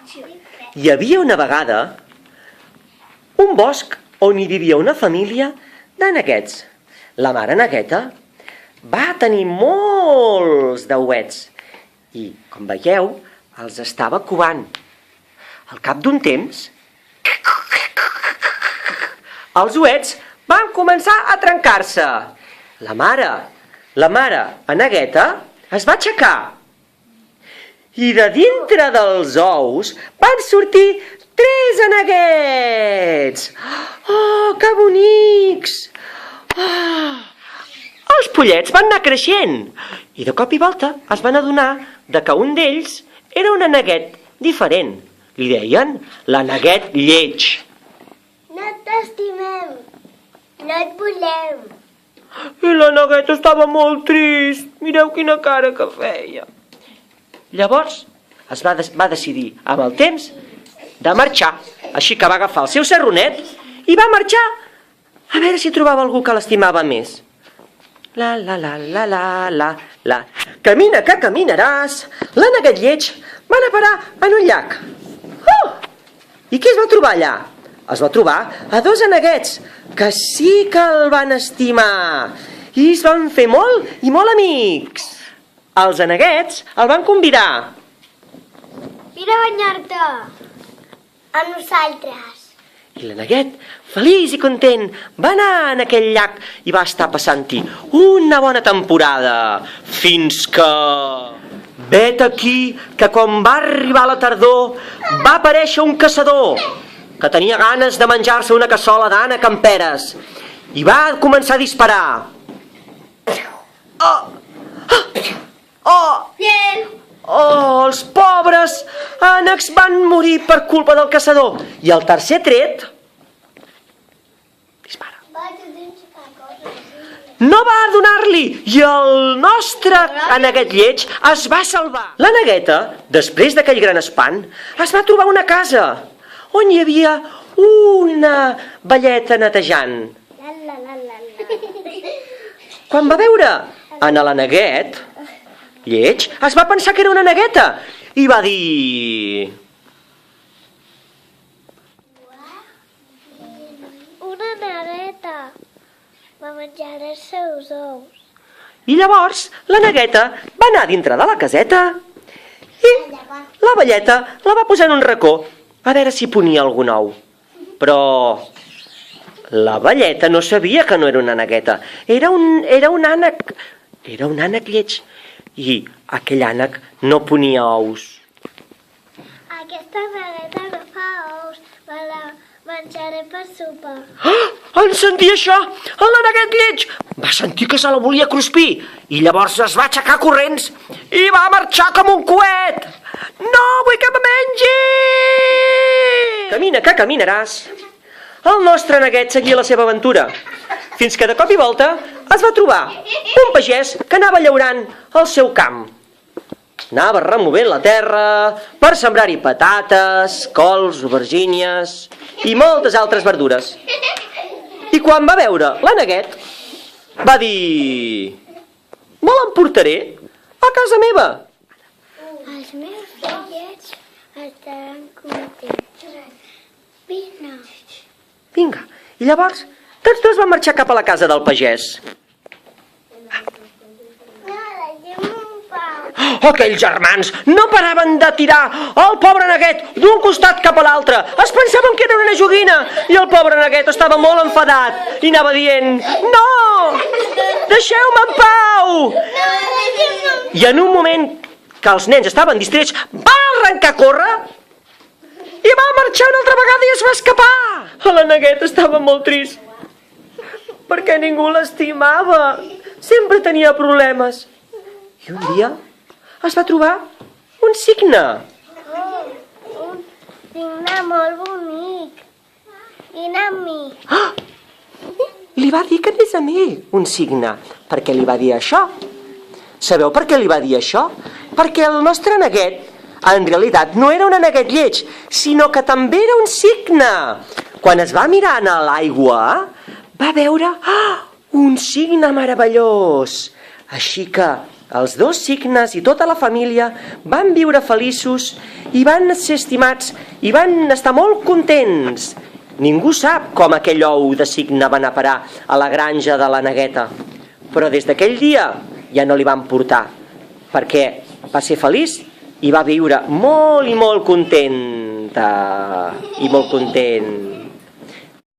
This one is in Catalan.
Hi havia una vegada un bosc on hi vivia una família de neguets. La mare negueta va tenir molts d'ouets i, com veieu, els estava covant. Al cap d'un temps, els ouets van començar a trencar-se. La mare negueta, es va aixecar i de dintre dels ous van sortir 3 aneguets. Oh, que bonics! Els pollets van anar creixent i de cop i volta es van adonar que un d'ells era un aneguet diferent. Li deien l'aneguet lleig. No t'estimem, no et volem. I l'aneguet estava molt trist. Mireu quina cara que feia. Llavors es va decidir amb el temps de marxar. Així que va agafar el seu serronet i va marxar a veure si trobava algú que l'estimava més. La, la, la, la, la, la, la. Camina que caminaràs. L'aneguet lleig va anar a parar en un llac. Oh! I què es va trobar allà? Es va trobar a 2 aneguets que sí que el van estimar i es van fer molt i molt amics. Els aneguets el van convidar. Vine a banyar-te amb nosaltres. I l'aneguet, feliç i content, va anar en aquell llac i va estar passant-hi una bona temporada, fins que... Vet aquí que quan va arribar la tardor va aparèixer un caçador que tenia ganes de menjar-se una cassola d'ànec amb peres i va començar a disparar. Els pobres ànecs van morir per culpa del caçador. I el tercer tret... Dispara. No va donar-li i el nostre aneguet lleig es va salvar. L'anegueta, després d'aquell gran espant, es va trobar una casa on hi havia una velleta netejant. Quan va veure en l'aneguet lleig, es va pensar que era una negueta i va dir... Una negueta va menjar els seus ous. I llavors la negueta va anar dintre de la caseta i la velleta la va posar en un racó a veure si ponia algun ou. Però la velleta no sabia que no era una negueta. Era un ànec lleig. I aquell ànec no ponia ous. Aquesta negueta no fa ous, me la menjaré per sopar. En sentir això, l'aneguet lleig va sentir que se la volia cruspir i llavors es va aixecar corrents i va marxar com un coet. No vull que me mengi! Camina que caminaràs. El nostre neguet seguia la seva aventura, fins que de cop i volta es va trobar un pagès que anava llaurant el seu camp. Anava removent la terra per sembrar-hi patates, cols, aubergínies i moltes altres verdures. I quan va veure l'aneguet, va dir... Me l'emportaré a casa meva. Els meus fillets estaran contents. Vine. Vinga. I llavors, tots dos van marxar cap a la casa del pagès. Aquells germans no paraven de tirar el pobre neguet d'un costat cap a l'altre. Es pensaven que era una joguina i el pobre neguet estava molt enfadat i anava dient: no, deixeu-me en pau. I en un moment que els nens estaven distrets, va arrencar a córrer i va marxar una altra vegada i es va escapar. La neguet estava molt trist perquè ningú l'estimava. Sempre tenia problemes. I un dia es va trobar un cigne. Un cigne molt bonic. Vine amb mi. Li va dir que anés amb ell, un cigne. Per què li va dir això? Sabeu per què li va dir això? Perquè el nostre neguet, en realitat, no era un neguet lleig, sinó que també era un cigne. Quan es va mirar a l'aigua, va veure un cigne meravellós. Així que Els dos cignes i tota la família van viure feliços i van ser estimats i van estar molt contents. Ningú sap com aquell ou de cigne va anar a parar a la granja de la Negueta, però des d'aquell dia ja no li van portar, perquè va ser feliç i va viure molt i molt contenta i molt content.